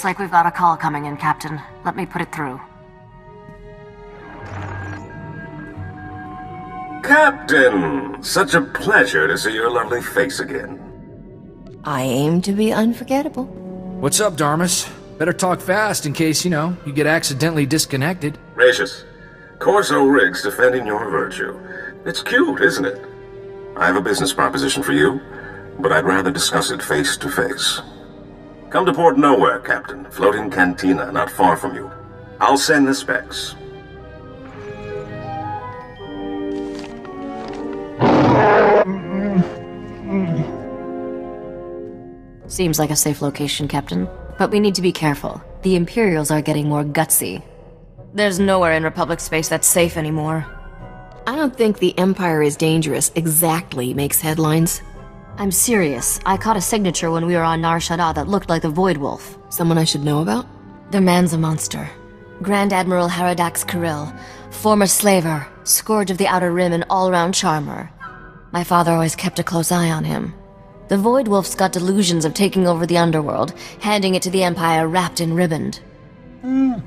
Looks like we've got a call coming in, Captain. Let me put it through. Captain! Such a pleasure to see your lovely face again. I aim to be unforgettable. What's up, Darmus? Better talk fast in case, you get accidentally disconnected. Gracious. Corso rigs defending your virtue. It's cute, isn't it? I have a business proposition for you, but I'd rather discuss it face to face. Come to Port Nowhere, Captain. Floating cantina not far from you. I'll send the specs. Seems like a safe location, Captain. But we need to be careful. The Imperials are getting more gutsy. There's nowhere in Republic space that's safe anymore. I don't think the Empire is dangerous exactly makes headlines. I'm serious. I caught a signature when we were on Nar Shaddaa that looked like the Void Wolf. Someone I should know about? The man's a monster. Grand Admiral Haradax Kirill, former slaver, scourge of the Outer Rim and all-round charmer. My father always kept a close eye on him. The Void Wolf's got delusions of taking over the underworld, handing it to the Empire wrapped in riband. Then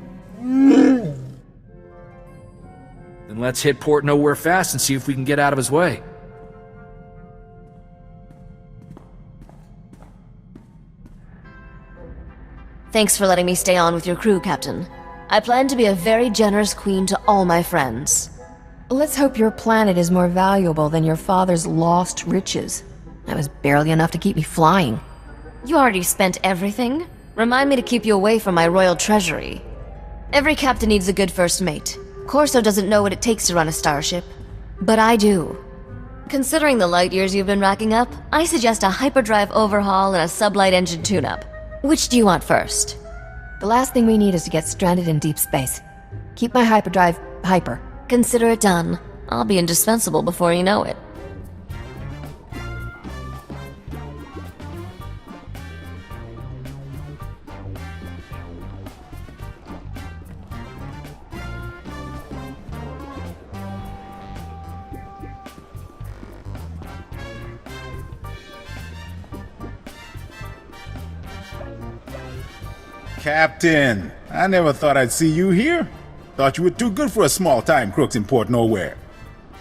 let's hit Port Nowhere fast and see if we can get out of his way. Thanks for letting me stay on with your crew, Captain. I plan to be a very generous queen to all my friends. Let's hope your planet is more valuable than your father's lost riches. That was barely enough to keep me flying. You already spent everything? Remind me to keep you away from my royal treasury. Every captain needs a good first mate. Corso doesn't know what it takes to run a starship. But I do. Considering the light years you've been racking up, I suggest a hyperdrive overhaul and a sublight engine tune-up. Which do you want first? The last thing we need is to get stranded in deep space. Keep my hyperdrive hyper. Consider it done. I'll be indispensable before you know it. Captain, I never thought I'd see you here. Thought you were too good for a small-time crooks in Port Nowhere.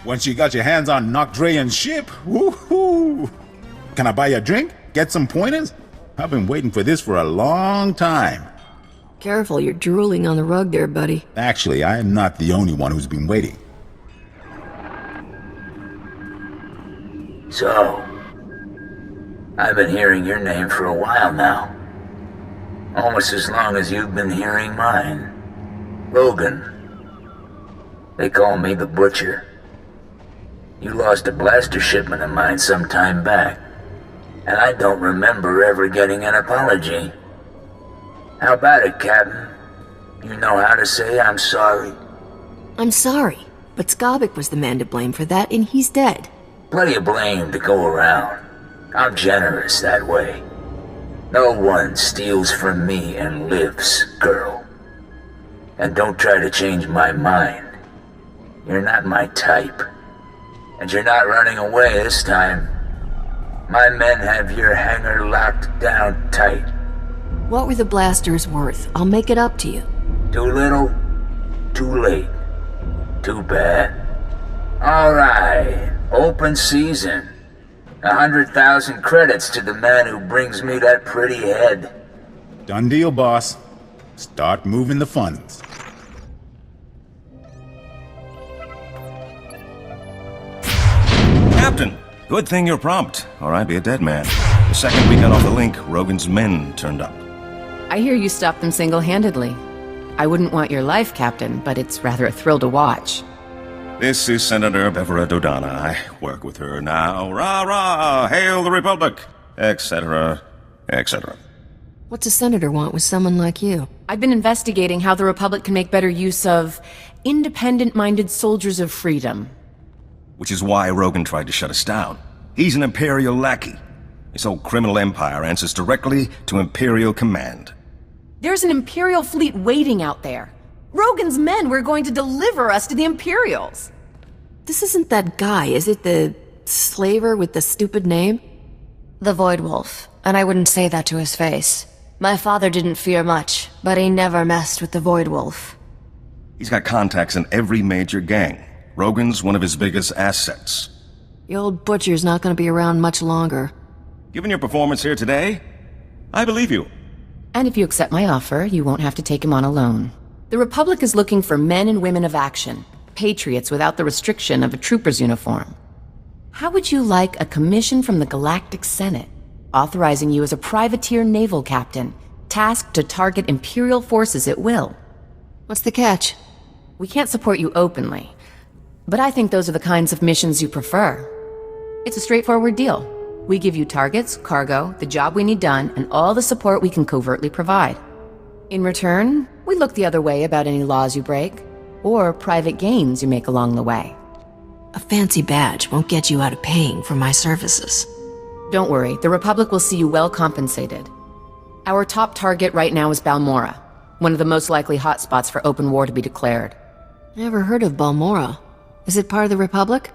Once you got your hands on Nocdrayan's ship, woohoo! Can I buy you a drink? Get some pointers? I've been waiting for this for a long time. Careful, you're drooling on the rug there, buddy. Actually, I am not the only one who's been waiting. So, I've been hearing your name for a while now. Almost as long as you've been hearing mine. Logan. They call me the Butcher. You lost a blaster shipment of mine some time back, and I don't remember ever getting an apology. How about it, Captain? You know how to say I'm sorry? I'm sorry, but Skobik was the man to blame for that, and he's dead. Plenty of blame to go around. I'm generous that way. No one steals from me and lives, girl. And don't try to change my mind. You're not my type. And you're not running away this time. My men have your hangar locked down tight. What were the blasters worth? I'll make it up to you. Too little, too late. Too bad. All right, open season. 100,000 credits to the man who brings me that pretty head. Done deal, boss. Start moving the funds. Captain, good thing you're prompt, or I'd be a dead man. The second we got off the link, Rogan's men turned up. I hear you stopped them single-handedly. I wouldn't want your life, Captain, but it's rather a thrill to watch. This is Senator Bevera Dodana. I work with her now. Rah-rah! Hail the Republic! Etc., etc. What's a senator want with someone like you? I've been investigating how the Republic can make better use of independent-minded soldiers of freedom. Which is why Rogan tried to shut us down. He's an Imperial lackey. This whole criminal empire answers directly to Imperial command. There's an Imperial fleet waiting out there. Rogan's men were going to deliver us to the Imperials. This isn't that guy, is it? The slaver with the stupid name? The Void Wolf, and I wouldn't say that to his face. My father didn't fear much, but he never messed with the Void Wolf. He's got contacts in every major gang. Rogan's one of his biggest assets. The old butcher's not gonna be around much longer. Given your performance here today, I believe you. And if you accept my offer, you won't have to take him on alone. The Republic is looking for men and women of action, patriots without the restriction of a trooper's uniform. How would you like a commission from the Galactic Senate, authorizing you as a privateer naval captain, tasked to target Imperial forces at will? What's the catch? We can't support you openly, but I think those are the kinds of missions you prefer. It's a straightforward deal. We give you targets, cargo, the job we need done, and all the support we can covertly provide. In return, we look the other way about any laws you break, or private gains you make along the way. A fancy badge won't get you out of paying for my services. Don't worry, the Republic will see you well compensated. Our top target right now is Balmorra, one of the most likely hotspots for open war to be declared. Never heard of Balmorra. Is it part of the Republic?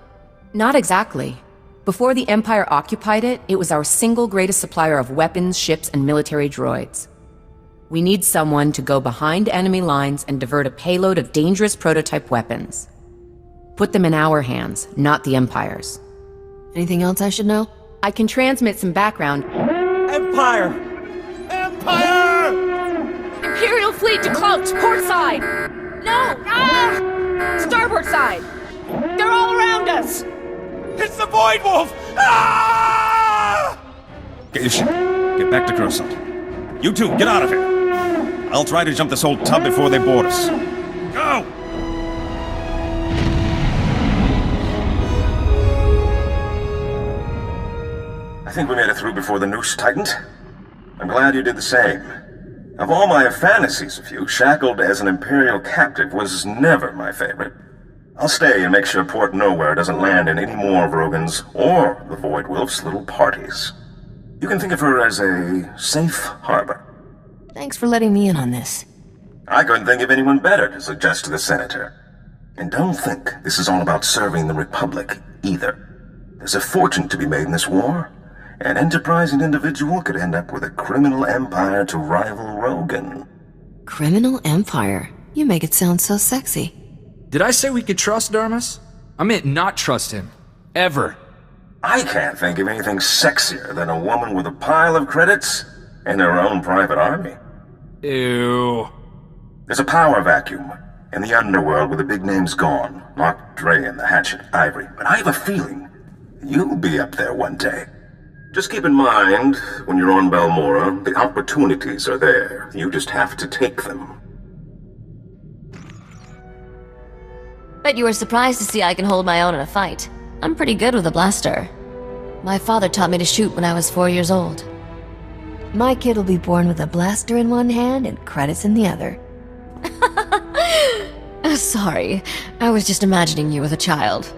Not exactly. Before the Empire occupied it, it was our single greatest supplier of weapons, ships, and military droids. We need someone to go behind enemy lines and divert a payload of dangerous prototype weapons. Put them in our hands, not the Empire's. Anything else I should know? I can transmit some background. Empire! Empire! Imperial fleet decloaked, port side! No! Ah! Starboard side! They're all around us! It's the Void Wolf! Ah! Get your ship. Get back to Coruscant. You two, get out of here. I'll try to jump this whole tub before they board us. Go! I think we made it through before the noose tightened. I'm glad you did the same. Of all my fantasies of you, shackled as an Imperial captive was never my favorite. I'll stay and make sure Port Nowhere doesn't land in any more of Rogan's or the Void Wolf's little parties. You can think of her as a safe harbor. Thanks for letting me in on this. I couldn't think of anyone better to suggest to the Senator. And don't think this is all about serving the Republic, either. There's a fortune to be made in this war. An enterprising individual could end up with a criminal empire to rival Rogan. Criminal empire? You make it sound so sexy. Did I say we could trust Darmus? I meant not trust him. Ever. I can't think of anything sexier than a woman with a pile of credits and her own private army. Ew. There's a power vacuum in the underworld where the big name's gone. Not Dre and the Hatchet Ivory. But I have a feeling you'll be up there one day. Just keep in mind, when you're on Balmorra, the opportunities are there. You just have to take them. Bet you were surprised to see I can hold my own in a fight. I'm pretty good with a blaster. My father taught me to shoot when I was 4 years old. My kid will be born with a blaster in one hand and credits in the other. Sorry, I was just imagining you as a child.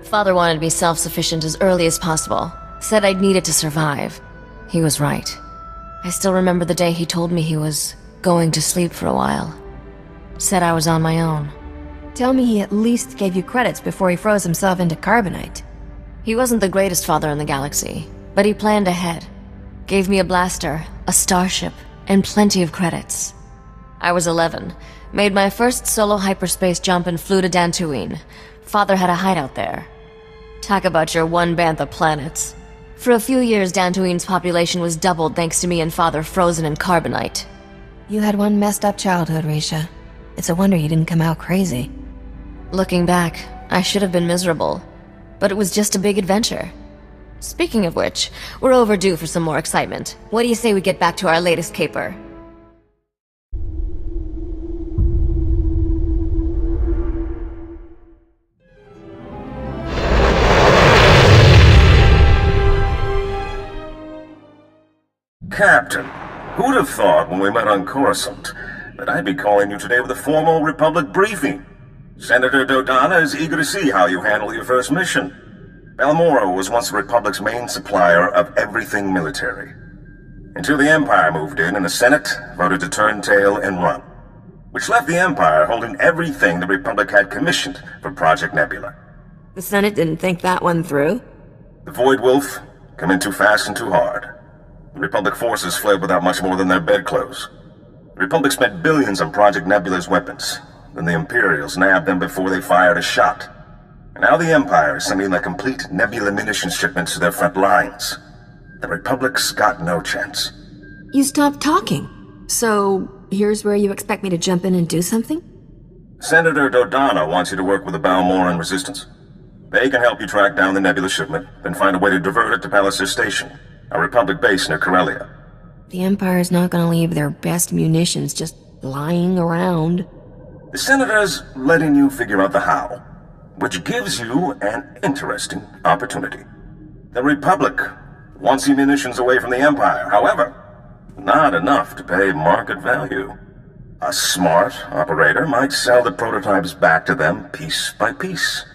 Father wanted me self-sufficient as early as possible. Said I'd need it to survive. He was right. I still remember the day he told me he was going to sleep for a while. Said I was on my own. Tell me he at least gave you credits before he froze himself into carbonite. He wasn't the greatest father in the galaxy, but he planned ahead. Gave me a blaster, a starship, and plenty of credits. I was 11, made my first solo hyperspace jump and flew to Dantooine. Father had a hideout there. Talk about your one bantha planets. For a few years, Dantooine's population was doubled thanks to me and Father frozen in carbonite. You had one messed up childhood, Risha. It's a wonder you didn't come out crazy. Looking back, I should have been miserable. But it was just a big adventure. Speaking of which, we're overdue for some more excitement. What do you say we get back to our latest caper? Captain, who'd have thought when we met on Coruscant that I'd be calling you today with a formal Republic briefing? Senator Dodonna is eager to see how you handle your first mission. Balmorra was once the Republic's main supplier of everything military. Until the Empire moved in and the Senate voted to turn tail and run. Which left the Empire holding everything the Republic had commissioned for Project Nebula. The Senate didn't think that one through? The Void Wolf come in too fast and too hard. The Republic forces fled without much more than their bedclothes. The Republic spent billions on Project Nebula's weapons. Then the Imperials nabbed them before they fired a shot. And now the Empire is sending their complete Nebula munitions shipments to their front lines. The Republic's got no chance. You stopped talking. So, here's where you expect me to jump in and do something? Senator Dodonna wants you to work with the Balmorran Resistance. They can help you track down the Nebula shipment, then find a way to divert it to Palliser Station, a Republic base near Corellia. The Empire's not gonna leave their best munitions just lying around. The Senator's letting you figure out the how, which gives you an interesting opportunity. The Republic wants your munitions away from the Empire, however, not enough to pay market value. A smart operator might sell the prototypes back to them piece by piece.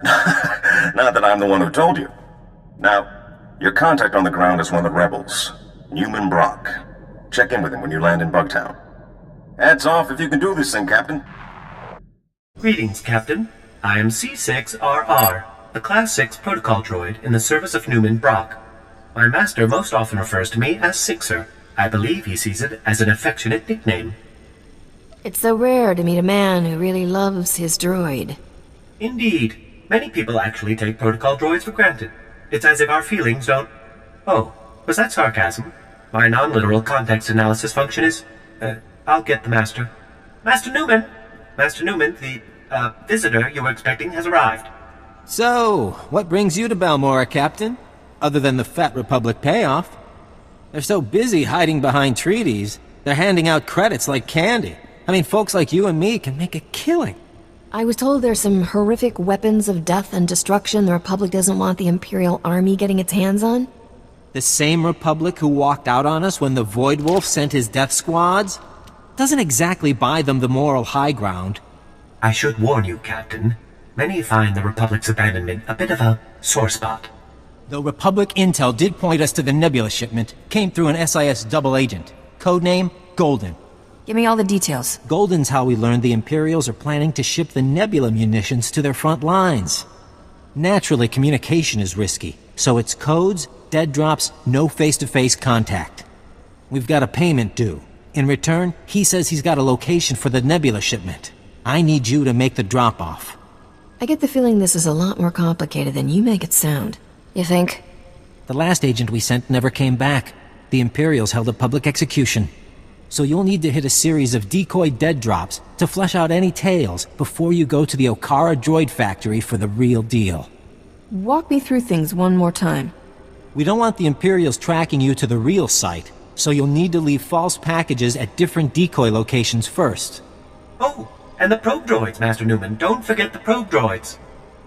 Not that I'm the one who told you. Now, your contact on the ground is one of the rebels, Newman Brock. Check in with him when you land in Bugtown. Hats off if you can do this thing, Captain. Greetings, Captain. I am C6RR, a Class 6 protocol droid in the service of Newman Brock. My master most often refers to me as Sixer. I believe he sees it as an affectionate nickname. It's so rare to meet a man who really loves his droid. Indeed. Many people actually take protocol droids for granted. It's as if our feelings don't... Oh, was that sarcasm? My non-literal context analysis function is... I'll get the Master. Master Newman! Master Newman, the, visitor you were expecting has arrived. So, what brings you to Balmorra, Captain? Other than the Fat Republic payoff. They're so busy hiding behind treaties, they're handing out credits like candy. I mean, folks like you and me can make a killing. I was told there's some horrific weapons of death and destruction the Republic doesn't want the Imperial Army getting its hands on. The same Republic who walked out on us when the Void Wolf sent his death squads doesn't exactly buy them the moral high ground. I should warn you, Captain. Many find the Republic's abandonment a bit of a sore spot. Though Republic intel did point us to the Nebula shipment, came through an SIS double agent. Codename Golden. Give me all the details. Golden's how we learned the Imperials are planning to ship the Nebula munitions to their front lines. Naturally, communication is risky, so it's codes, dead drops, no face-to-face contact. We've got a payment due. In return, he says he's got a location for the Nebula shipment. I need you to make the drop-off. I get the feeling this is a lot more complicated than you make it sound. You think? The last agent we sent never came back. The Imperials held a public execution. So you'll need to hit a series of decoy dead drops to flesh out any tales before you go to the Okara droid factory for the real deal. Walk me through things one more time. We don't want the Imperials tracking you to the real site, so you'll need to leave false packages at different decoy locations first. Oh, and the probe droids, Master Newman. Don't forget the probe droids.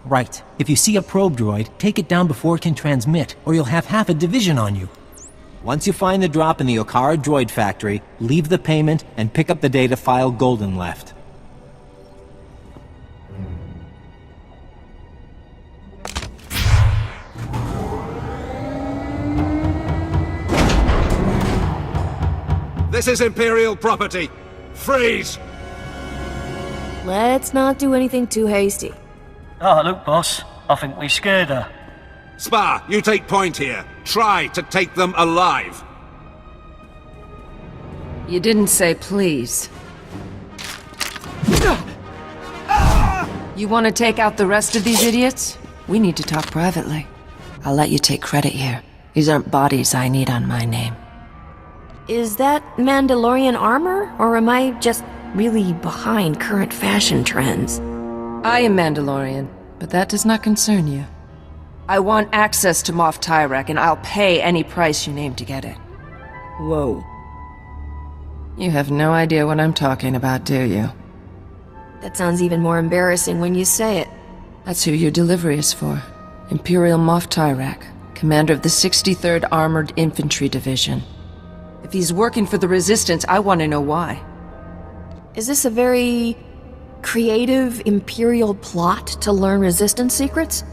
Right. If you see a probe droid, take it down before it can transmit, or you'll have half a division on you. Once you find the drop in the Okara droid factory, leave the payment and pick up the data file Golden left. This is Imperial property. Freeze! Let's not do anything too hasty. Oh, look, boss. I think we scared her. Spa, you take point here. Try to take them alive. You didn't say please. You want to take out the rest of these idiots? We need to talk privately. I'll let you take credit here. These aren't bodies I need on my name. Is that Mandalorian armor, or am I just really behind current fashion trends? I am Mandalorian, but that does not concern you. I want access to Moff Tyrek, and I'll pay any price you name to get it. Whoa. You have no idea what I'm talking about, do you? That sounds even more embarrassing when you say it. That's who your delivery is for. Imperial Moff Tyrek, commander of the 63rd Armored Infantry Division. If he's working for the Resistance, I want to know why. Is this a very creative Imperial plot to learn Resistance secrets?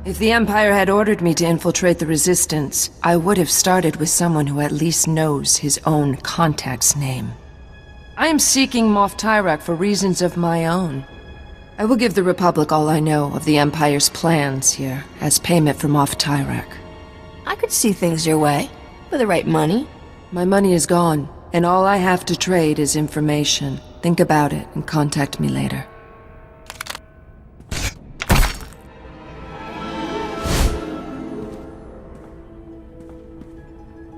If the Empire had ordered me to infiltrate the Resistance, I would have started with someone who at least knows his own contact's name. I am seeking Moff Tyrek for reasons of my own. I will give the Republic all I know of the Empire's plans here, as payment for Moff Tyrek. I could see things your way. For the right money. My money is gone, and all I have to trade is information. Think about it and contact me later.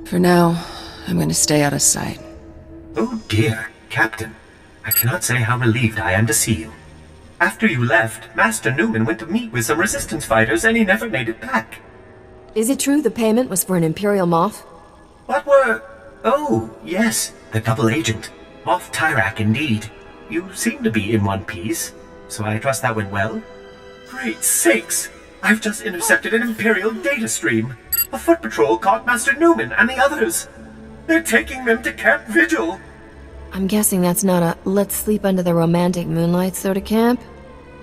For now, I'm going to stay out of sight. Oh dear, Captain. I cannot say how relieved I am to see you. After you left, Master Newman went to meet with some resistance fighters and he never made it back. Is it true the payment was for an Imperial Moff? What were... Oh, yes, the double agent. Moff Twi'lek, indeed. You seem to be in one piece, so I trust that went well. Great sakes! I've just intercepted an Imperial data stream. A foot patrol caught Master Newman and the others. They're taking them to Camp Vigil. I'm guessing that's not a let's sleep under the romantic moonlight sort of camp?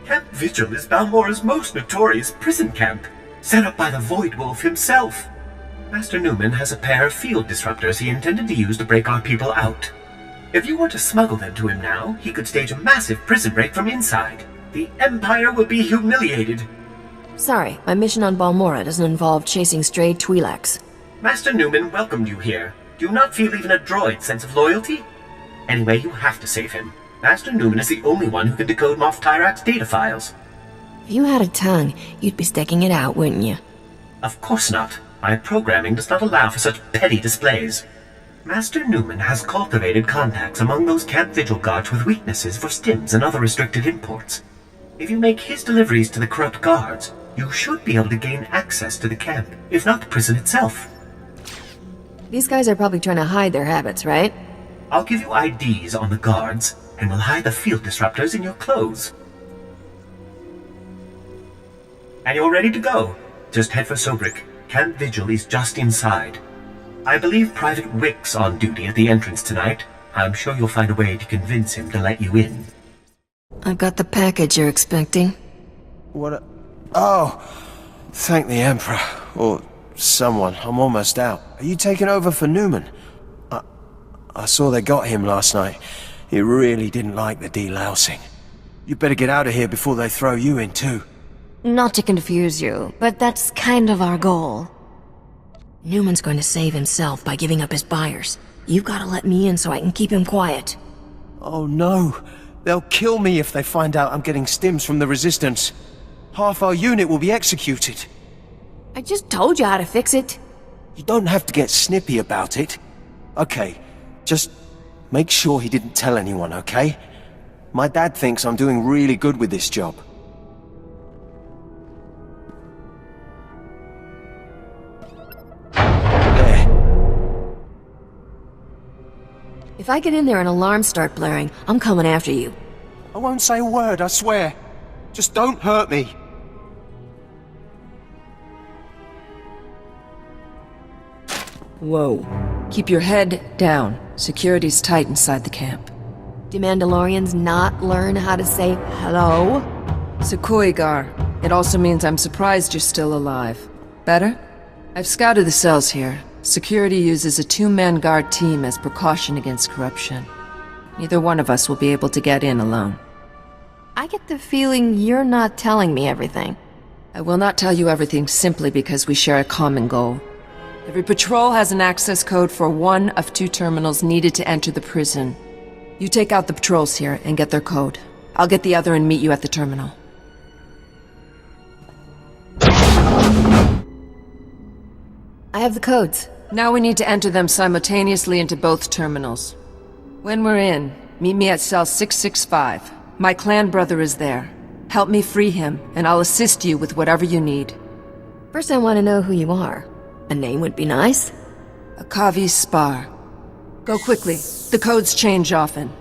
Camp Vigil is Balmorra's most notorious prison camp, set up by the Void Wolf himself. Master Newman has a pair of field disruptors he intended to use to break our people out. If you were to smuggle them to him now, he could stage a massive prison break from inside. The Empire will be humiliated. Sorry, my mission on Balmorra doesn't involve chasing stray Twi'leks. Master Newman welcomed you here. Do you not feel even a droid's sense of loyalty? Anyway, you have to save him. Master Newman is the only one who can decode Moff Twi'lek's data files. If you had a tongue, you'd be sticking it out, wouldn't you? Of course not. My programming does not allow for such petty displays. Master Newman has cultivated contacts among those Camp Vigil guards with weaknesses for stims and other restricted imports. If you make his deliveries to the corrupt guards, you should be able to gain access to the camp, if not the prison itself. These guys are probably trying to hide their habits, right? I'll give you IDs on the guards, and we'll hide the field disruptors in your clothes. And you're ready to go. Just head for Sobrik. Camp Vigil is just inside. I believe Private Wick's on duty at the entrance tonight. I'm sure you'll find a way to convince him to let you in. I've got the package you're expecting. What? Oh, thank the Emperor. Or someone. I'm almost out. Are you taking over for Newman? I saw they got him last night. He really didn't like the delousing. You better get out of here before they throw you in too. Not to confuse you, but that's kind of our goal. Newman's going to save himself by giving up his buyers. You've got to let me in so I can keep him quiet. Oh no. They'll kill me if they find out I'm getting stims from the Resistance. Half our unit will be executed. I just told you how to fix it. You don't have to get snippy about it. Okay, just make sure he didn't tell anyone, okay? My dad thinks I'm doing really good with this job. If I get in there and alarms start blaring, I'm coming after you. I won't say a word, I swear. Just don't hurt me. Whoa. Keep your head down. Security's tight inside the camp. Do Mandalorians not learn how to say hello? Sekoigar. It also means I'm surprised you're still alive. Better? I've scouted the cells here. Security uses a two-man guard team as precaution against corruption. Neither one of us will be able to get in alone. I get the feeling you're not telling me everything. I will not tell you everything simply because we share a common goal. Every patrol has an access code for one of two terminals needed to enter the prison. You take out the patrols here and get their code. I'll get the other and meet you at the terminal. I have the codes. Now we need to enter them simultaneously into both terminals. When we're in, meet me at cell 665. My clan brother is there. Help me free him, and I'll assist you with whatever you need. First I want to know who you are. A name would be nice. Akaavi Spar. Go quickly. The codes change often.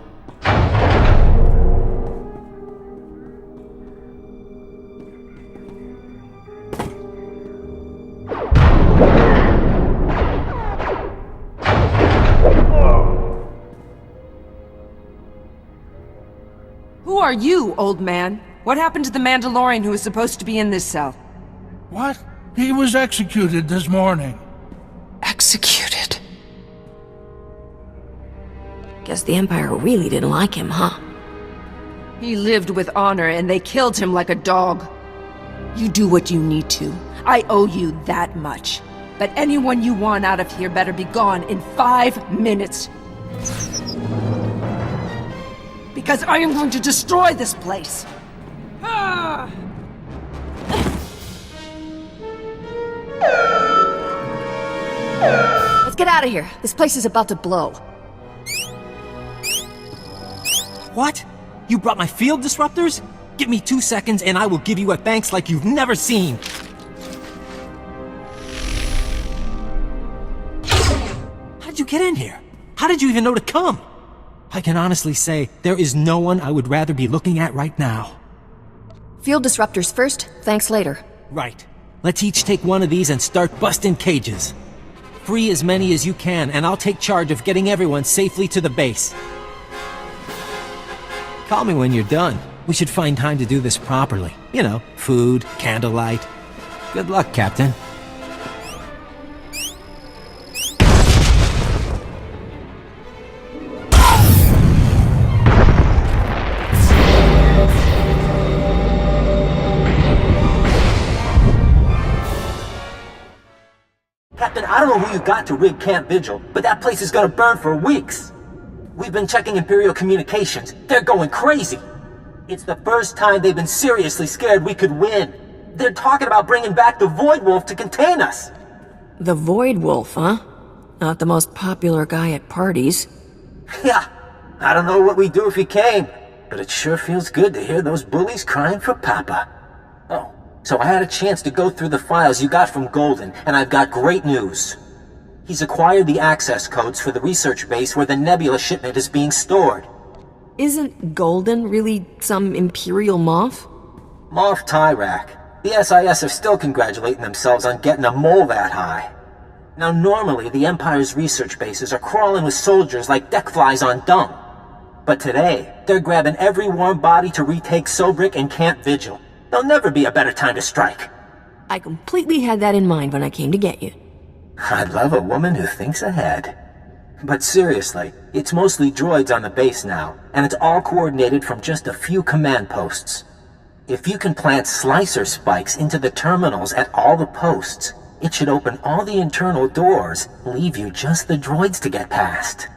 Who are you, old man? What happened to the Mandalorian who was supposed to be in this cell? What? He was executed this morning. Executed? Guess the Empire really didn't like him, huh? He lived with honor and they killed him like a dog. You do what you need to. I owe you that much. But anyone you want out of here better be gone in 5 minutes. Because I am going to destroy this place. Ah! Let's get out of here. This place is about to blow. What? You brought my field disruptors? Give me 2 seconds and I will give you a thanks like you've never seen. How'd you get in here? How did you even know to come? I can honestly say there is no one I would rather be looking at right now. Field disruptors first, thanks later. Right. Let's each take one of these and start busting cages. Free as many as you can, and I'll take charge of getting everyone safely to the base. Call me when you're done. We should find time to do this properly. You know, food, candlelight. Good luck, Captain. Captain, I don't know who you got to rig Camp Vigil, but that place is gonna burn for weeks. We've been checking Imperial communications. They're going crazy. It's the first time they've been seriously scared we could win. They're talking about bringing back the Void Wolf to contain us. The Void Wolf, huh? Not the most popular guy at parties. Yeah, I don't know what we'd do if he came, but it sure feels good to hear those bullies crying for Papa. Oh, so I had a chance to go through the files you got from Golden, and I've got great news. He's acquired the access codes for the research base where the Nebula shipment is being stored. Isn't Golden really some Imperial Moff? Moff Twi'lek. The SIS are still congratulating themselves on getting a mole that high. Now normally the Empire's research bases are crawling with soldiers like deck flies on dung. But today, they're grabbing every warm body to retake Sobrik and Camp Vigil. There'll never be a better time to strike. I completely had that in mind when I came to get you. I'd love a woman who thinks ahead. But seriously, it's mostly droids on the base now, and it's all coordinated from just a few command posts. If you can plant slicer spikes into the terminals at all the posts, it should open all the internal doors, leave you just the droids to get past.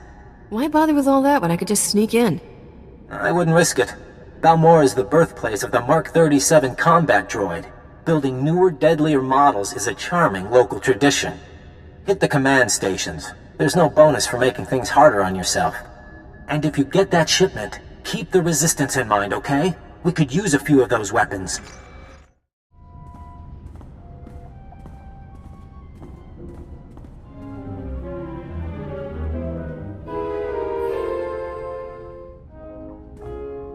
Why bother with all that when I could just sneak in? I wouldn't risk it. Balmorra is the birthplace of the Mark 37 combat droid. Building newer, deadlier models is a charming local tradition. Hit the command stations. There's no bonus for making things harder on yourself. And if you get that shipment, keep the Resistance in mind, okay? We could use a few of those weapons.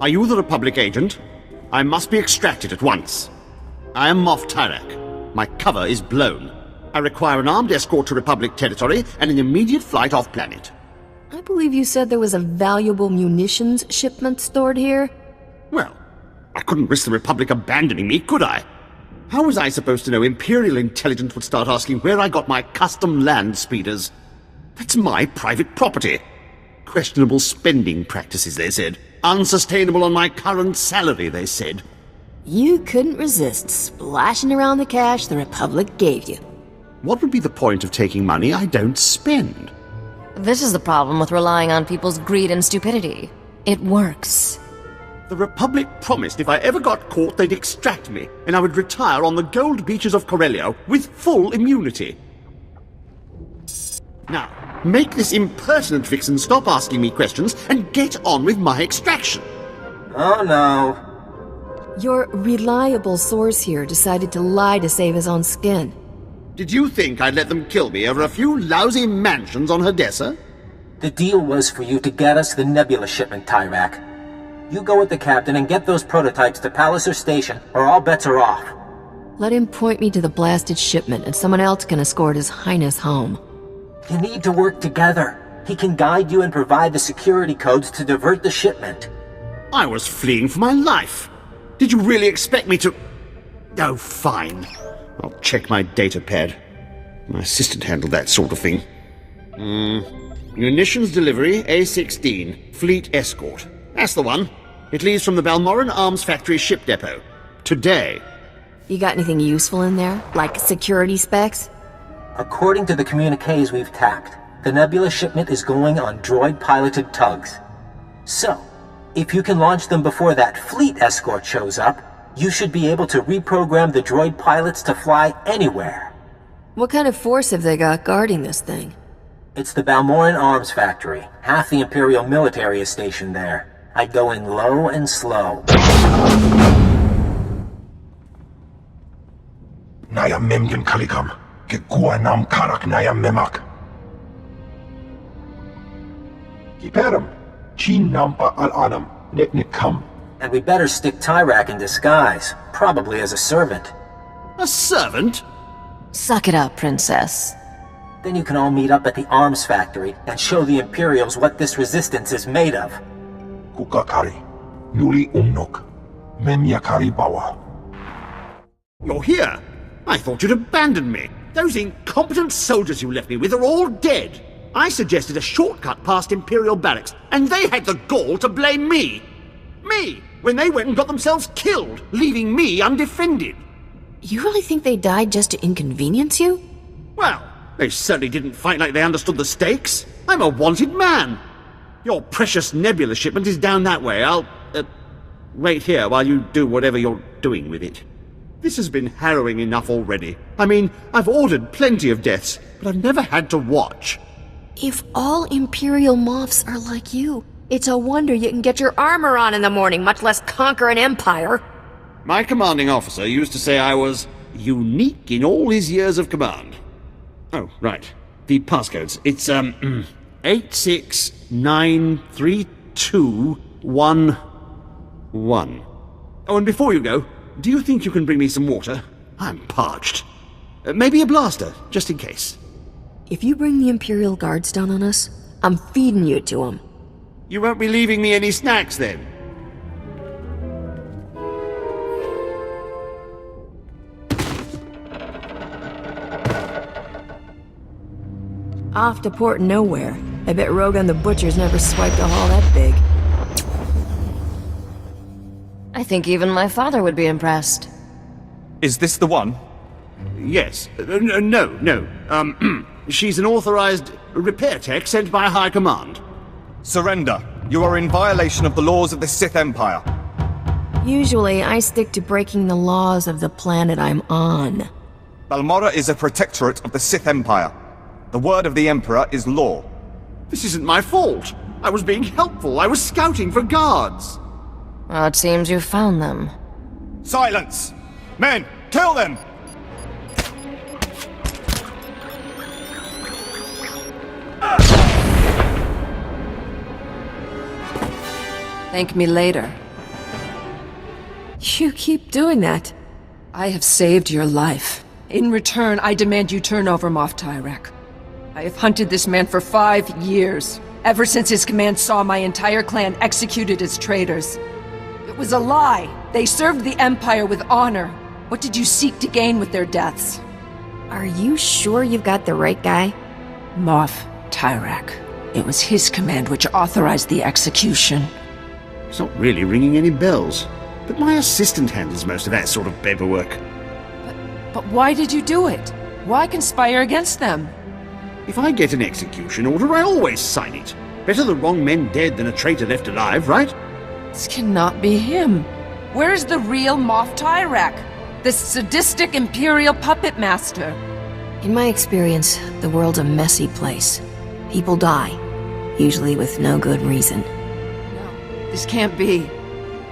Are you the Republic agent? I must be extracted at once. I am Moff Twi'lek. My cover is blown. I require an armed escort to Republic territory and an immediate flight off-planet. I believe you said there was a valuable munitions shipment stored here? Well, I couldn't risk the Republic abandoning me, could I? How was I supposed to know Imperial intelligence would start asking where I got my custom land speeders? That's my private property. Questionable spending practices, they said. Unsustainable on my current salary, they said. You couldn't resist splashing around the cash the Republic gave you. What would be the point of taking money I don't spend? This is the problem with relying on people's greed and stupidity. It works. The Republic promised if I ever got caught they'd extract me, and I would retire on the gold beaches of Corellia with full immunity. Now, make this impertinent vixen stop asking me questions and get on with my extraction. Oh no. Your reliable source here decided to lie to save his own skin. Did you think I'd let them kill me over a few lousy mansions on Hadessa? The deal was for you to get us the Nebula shipment, Twi'lek. You go with the captain and get those prototypes to Palliser Station, or all bets are off. Let him point me to the blasted shipment, and someone else can escort His Highness home. You need to work together. He can guide you and provide the security codes to divert the shipment. I was fleeing for my life. Did you really expect me to... Oh, fine. I'll check my data pad. My assistant handled that sort of thing. Munitions delivery, A-16. Fleet escort. That's the one. It leaves from the Balmorran Arms Factory ship depot. Today. You got anything useful in there? Like security specs? According to the communiques we've tapped, the Nebula shipment is going on droid-piloted tugs. So, if you can launch them before that fleet escort shows up, you should be able to reprogram the droid pilots to fly anywhere. What kind of force have they got guarding this thing? It's the Balmorran Arms Factory. Half the Imperial military is stationed there. I'd go in low and slow. Naya memgen kalikam. Kekua nam karak naya memak. Kiperam. Chin nampa al-adam. Neknikam. And we better stick Twi'lek in disguise, probably as a servant. A servant? Suck it up, Princess. Then you can all meet up at the arms factory and show the Imperials what this resistance is made of. Kukakari. Nuli umnok. Memyakari bawa. You're here? I thought you'd abandoned me. Those incompetent soldiers you left me with are all dead. I suggested a shortcut past Imperial barracks, and they had the gall to blame me. Me! When they went and got themselves killed, leaving me undefended. You really think they died just to inconvenience you? Well, they certainly didn't fight like they understood the stakes. I'm a wanted man. Your precious Nebula shipment is down that way. I'll, wait here while you do whatever you're doing with it. This has been harrowing enough already. I mean, I've ordered plenty of deaths, but I've never had to watch. If all Imperial Moffs are like you, it's a wonder you can get your armor on in the morning, much less conquer an empire. My commanding officer used to say I was unique in all his years of command. Oh, right. The passcodes. It's, 86932111. Oh, and before you go, do you think you can bring me some water? I'm parched. Maybe a blaster, just in case. If you bring the Imperial Guards down on us, I'm feeding you to them. You won't be leaving me any snacks, then? Off to Port Nowhere. I bet Rogan the Butcher's never swiped a haul that big. I think even my father would be impressed. Is this the one? Yes. No. She's an authorized repair tech sent by High Command. Surrender. You are in violation of the laws of the Sith Empire. Usually, I stick to breaking the laws of the planet I'm on. Balmorra is a protectorate of the Sith Empire. The word of the Emperor is law. This isn't my fault. I was being helpful. I was scouting for guards. Well, it seems you found them. Silence! Men, kill them! Thank me later. You keep doing that. I have saved your life. In return, I demand you turn over Moff Twi'lek. I have hunted this man for 5 years, ever since his command saw my entire clan executed as traitors. It was a lie. They served the Empire with honor. What did you seek to gain with their deaths? Are you sure you've got the right guy? Moff Twi'lek. It was his command which authorized the execution. It's not really ringing any bells, but my assistant handles most of that sort of paperwork. But why did you do it? Why conspire against them? If I get an execution order, I always sign it. Better the wrong men dead than a traitor left alive, right? This cannot be him. Where is the real Moff Twi'lek? This sadistic Imperial puppet master? In my experience, the world's a messy place. People die, usually with no good reason. This can't be.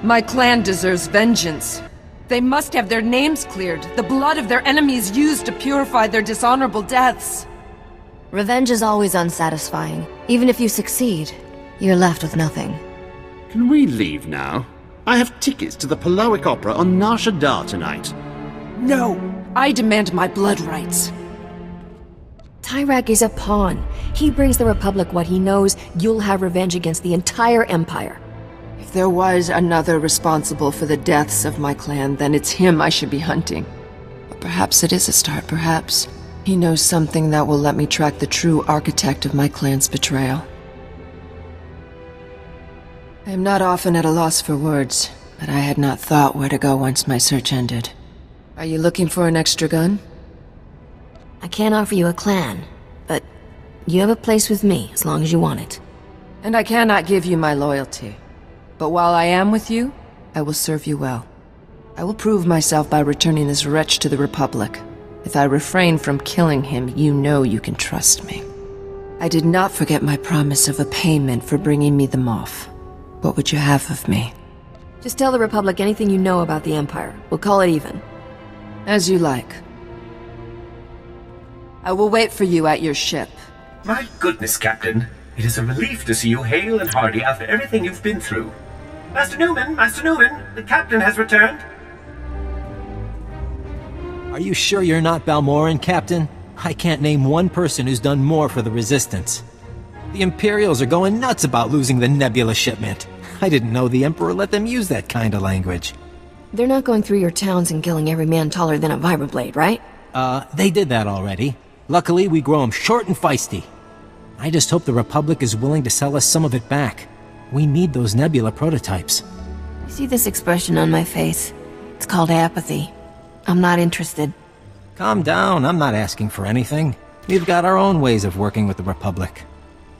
My clan deserves vengeance. They must have their names cleared, the blood of their enemies used to purify their dishonorable deaths. Revenge is always unsatisfying. Even if you succeed, you're left with nothing. Can we leave now? I have tickets to the Palowick Opera on Nar Shaddaa tonight. No! I demand my blood rights. Twi'lek is a pawn. He brings the Republic what he knows. You'll have revenge against the entire Empire. If there was another responsible for the deaths of my clan, then it's him I should be hunting. But perhaps it is a start, perhaps. He knows something that will let me track the true architect of my clan's betrayal. I am not often at a loss for words, but I had not thought where to go once my search ended. Are you looking for an extra gun? I can't offer you a clan, but you have a place with me as long as you want it. And I cannot give you my loyalty. But while I am with you, I will serve you well. I will prove myself by returning this wretch to the Republic. If I refrain from killing him, you know you can trust me. I did not forget my promise of a payment for bringing me the Moff. What would you have of me? Just tell the Republic anything you know about the Empire. We'll call it even. As you like. I will wait for you at your ship. My goodness, Captain. It is a relief to see you hale and hearty after everything you've been through. Master Newman, the Captain has returned. Are you sure you're not Balmorran, Captain? I can't name one person who's done more for the Resistance. The Imperials are going nuts about losing the Nebula shipment. I didn't know the Emperor let them use that kind of language. They're not going through your towns and killing every man taller than a vibroblade, right? They did that already. Luckily, we grow them short and feisty. I just hope the Republic is willing to sell us some of it back. We need those Nebula prototypes. You see this expression on my face? It's called apathy. I'm not interested. Calm down, I'm not asking for anything. We've got our own ways of working with the Republic.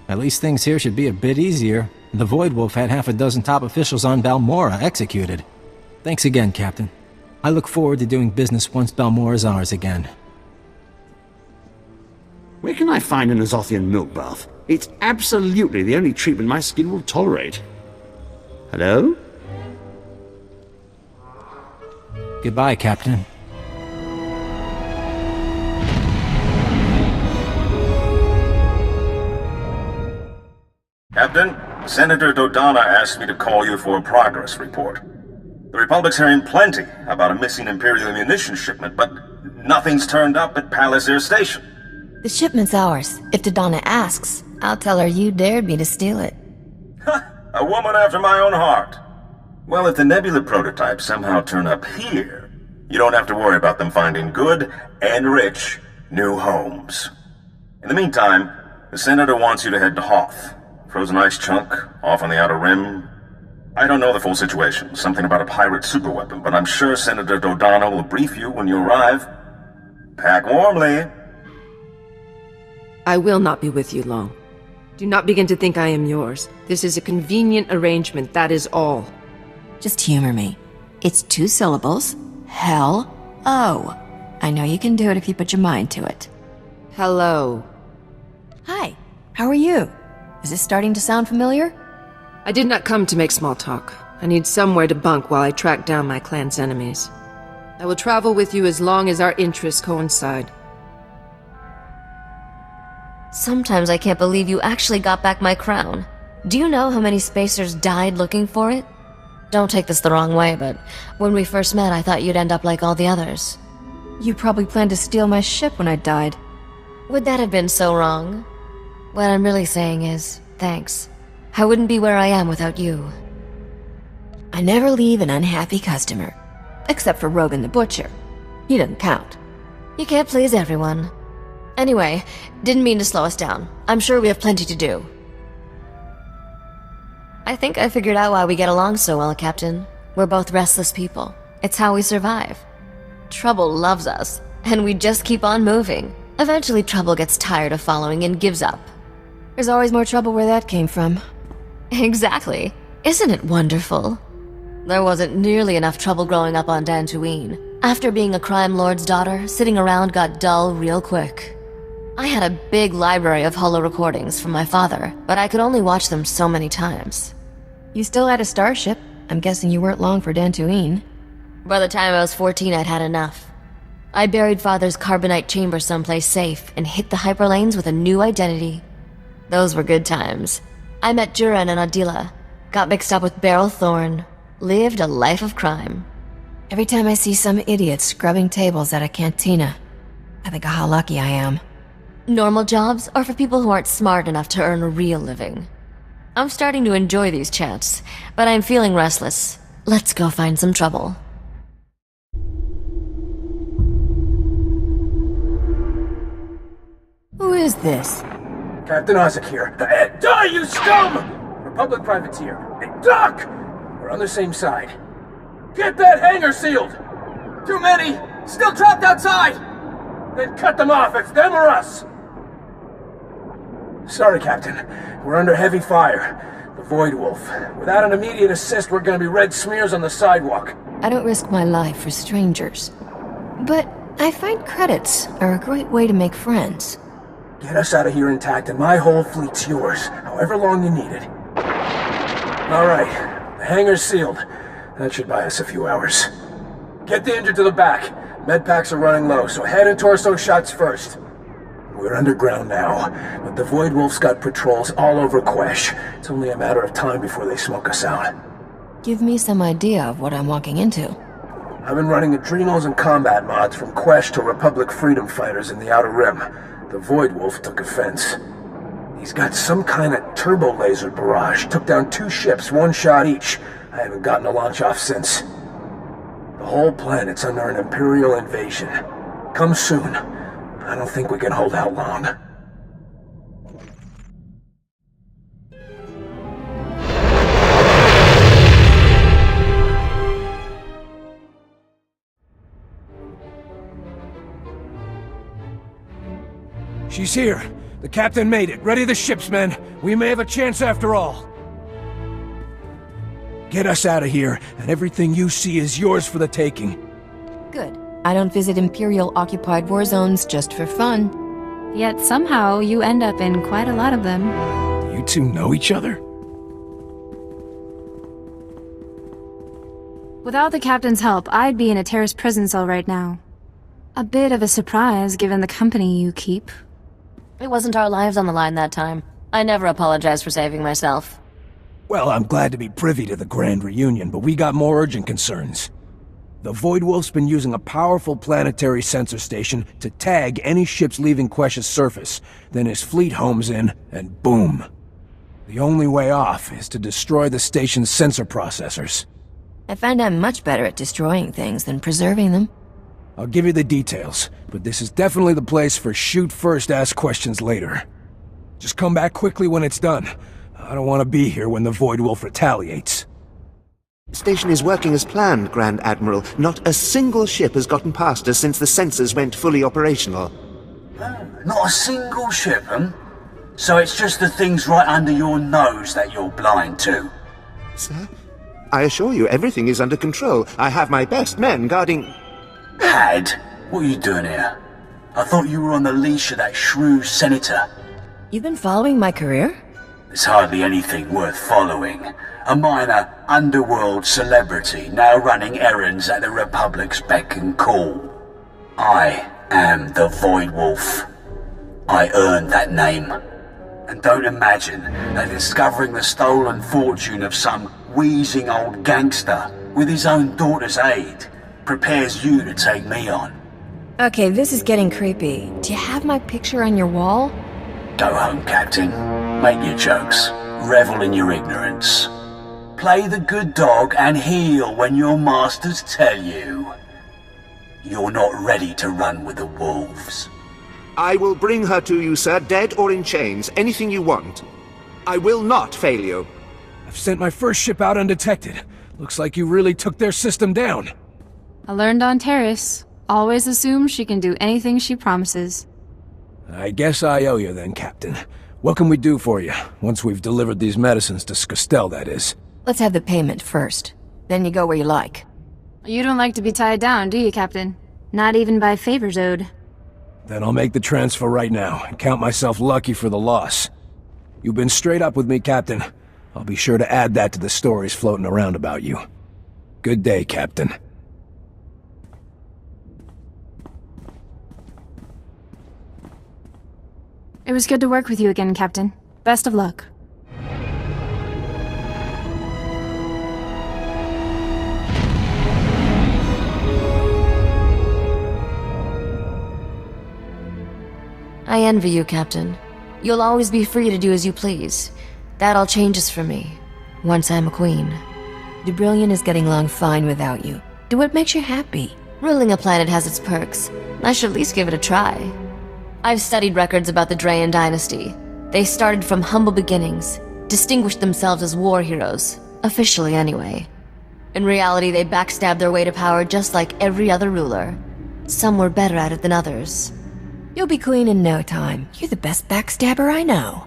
At least things here should be a bit easier. The Void Wolf had half a dozen top officials on Balmorra executed. Thanks again, Captain. I look forward to doing business once Balmorra's ours again. Where can I find an Azothian milk bath? It's absolutely the only treatment my skin will tolerate. Hello? Goodbye, Captain. Captain, Senator Dodonna asked me to call you for a progress report. The Republic's hearing plenty about a missing Imperial ammunition shipment, but nothing's turned up at Palace Air Station. The shipment's ours. If Dodonna asks, I'll tell her you dared me to steal it. A woman after my own heart. Well, if the Nebula prototypes somehow turn up here, you don't have to worry about them finding good and rich new homes. In the meantime, the Senator wants you to head to Hawke. Frozen ice chunk, off on the outer rim. I don't know the full situation, something about a pirate superweapon, but I'm sure Senator Dodonna will brief you when you arrive. Pack warmly. I will not be with you long. Do not begin to think I am yours. This is a convenient arrangement, that is all. Just humor me. It's 2 syllables. Hell-O. I know you can do it if you put your mind to it. Hello. Hi. How are you? Is this starting to sound familiar? I did not come to make small talk. I need somewhere to bunk while I track down my clan's enemies. I will travel with you as long as our interests coincide. Sometimes I can't believe you actually got back my crown. Do you know how many spacers died looking for it? Don't take this the wrong way, but when we first met, I thought you'd end up like all the others. You probably planned to steal my ship when I died. Would that have been so wrong? What I'm really saying is, thanks. I wouldn't be where I am without you. I never leave an unhappy customer. Except for Rogan the Butcher. He doesn't count. You can't please everyone. Anyway, didn't mean to slow us down. I'm sure we have plenty to do. I think I figured out why we get along so well, Captain. We're both restless people. It's how we survive. Trouble loves us, and we just keep on moving. Eventually, Trouble gets tired of following and gives up. There's always more trouble where that came from. Exactly. Isn't it wonderful? There wasn't nearly enough trouble growing up on Dantooine. After being a crime lord's daughter, sitting around got dull real quick. I had a big library of holo recordings from my father, but I could only watch them so many times. You still had a starship. I'm guessing you weren't long for Dantooine. By the time I was 14, I'd had enough. I buried Father's carbonite chamber someplace safe and hit the hyperlanes with a new identity. Those were good times. I met Duran and Adila, got mixed up with Beryl Thorne, lived a life of crime. Every time I see some idiot scrubbing tables at a cantina, I think of how lucky I am. Normal jobs are for people who aren't smart enough to earn a real living. I'm starting to enjoy these chats, but I'm feeling restless. Let's go find some trouble. Who is this? Captain Isaac here. Die, you scum! Republic privateer. Duck! We're on the same side. Get that hangar sealed! Too many! Still trapped outside! Then cut them off. It's them or us. Sorry, Captain. We're under heavy fire. The Void Wolf. Without an immediate assist, we're gonna be red smears on the sidewalk. I don't risk my life for strangers. But I find credits are a great way to make friends. Get us out of here intact and my whole fleet's yours, however long you need it. Alright, the hangar's sealed. That should buy us a few hours. Get the injured to the back. Med packs are running low, so head and torso shots first. We're underground now, but the Void Wolf's got patrols all over Quesh. It's only a matter of time before they smoke us out. Give me some idea of what I'm walking into. I've been running adrenals and combat mods from Quesh to Republic freedom fighters in the Outer Rim. The Void Wolf took offense. He's got some kind of turbo laser barrage. Took down 2 ships, 1 shot each. I haven't gotten a launch off since. The whole planet's under an Imperial invasion. Come soon. I don't think we can hold out long. She's here. The captain made it. Ready the ships, men. We may have a chance after all. Get us out of here, and everything you see is yours for the taking. Good. I don't visit Imperial-occupied war zones just for fun. Yet somehow you end up in quite a lot of them. You two know each other? Without the captain's help, I'd be in a terrorist prison cell right now. A bit of a surprise given the company you keep. It wasn't our lives on the line that time. I never apologize for saving myself. Well, I'm glad to be privy to the grand reunion, but we got more urgent concerns. The Void Wolf's been using a powerful planetary sensor station to tag any ships leaving Quesh's surface. Then his fleet homes in, and boom. The only way off is to destroy the station's sensor processors. I find I'm much better at destroying things than preserving them. I'll give you the details, but this is definitely the place for shoot first, ask questions later. Just come back quickly when it's done. I don't want to be here when the Void Wolf retaliates. The station is working as planned, Grand Admiral. Not a single ship has gotten past us since the sensors went fully operational. Not a single ship, So it's just the things right under your nose that you're blind to? Sir? I assure you, everything is under control. I have my best men guarding... Had? What are you doing here? I thought you were on the leash of that shrew senator. You've been following my career? It's hardly anything worth following. A minor underworld celebrity now running errands at the Republic's beck and call. I am the Void Wolf. I earned that name. And don't imagine that discovering the stolen fortune of some wheezing old gangster with his own daughter's aid prepares you to take me on. Okay, this is getting creepy. Do you have my picture on your wall? Go home, Captain. Make your jokes. Revel in your ignorance. Play the good dog and heel when your masters tell you you're not ready to run with the wolves. I will bring her to you, sir, dead or in chains. Anything you want. I will not fail you. I've sent my first ship out undetected. Looks like you really took their system down. I learned on Terrace. Always assume she can do anything she promises. I guess I owe you then, Captain. What can we do for you, once we've delivered these medicines to Skostel, that is? Let's have the payment first. Then you go where you like. You don't like to be tied down, do you, Captain? Not even by favors owed. Then I'll make the transfer right now, and count myself lucky for the loss. You've been straight up with me, Captain. I'll be sure to add that to the stories floating around about you. Good day, Captain. It was good to work with you again, Captain. Best of luck. I envy you, Captain. You'll always be free to do as you please. That all changes for me, once I'm a queen. Dubrillion is getting along fine without you. Do what makes you happy. Ruling a planet has its perks. I should at least give it a try. I've studied records about the Drayan dynasty. They started from humble beginnings, distinguished themselves as war heroes, officially anyway. In reality, they backstabbed their way to power just like every other ruler. Some were better at it than others. You'll be clean in no time. You're the best backstabber I know.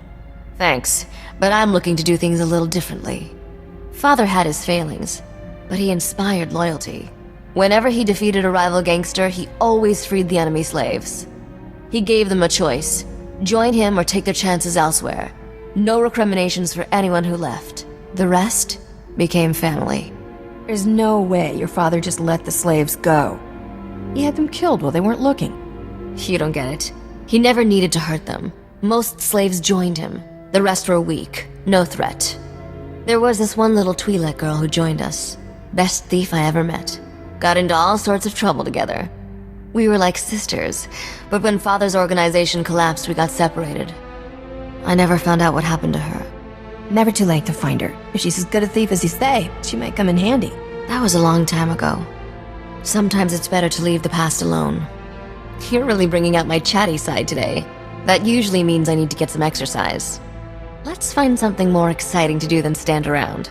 Thanks, but I'm looking to do things a little differently. Father had his failings, but he inspired loyalty. Whenever he defeated a rival gangster, he always freed the enemy slaves. He gave them a choice: join him or take their chances elsewhere. No recriminations for anyone who left. The rest became family. There's no way your father just let the slaves go. He had them killed while they weren't looking. You don't get it. He never needed to hurt them. Most slaves joined him. The rest were weak, no threat. There was this one little Twi'lek girl who joined us. Best thief I ever met. Got into all sorts of trouble together. We were like sisters, but when Father's organization collapsed, we got separated. I never found out what happened to her. Never too late to find her. If she's as good a thief as you say, she might come in handy. That was a long time ago. Sometimes it's better to leave the past alone. You're really bringing out my chatty side today. That usually means I need to get some exercise. Let's find something more exciting to do than stand around.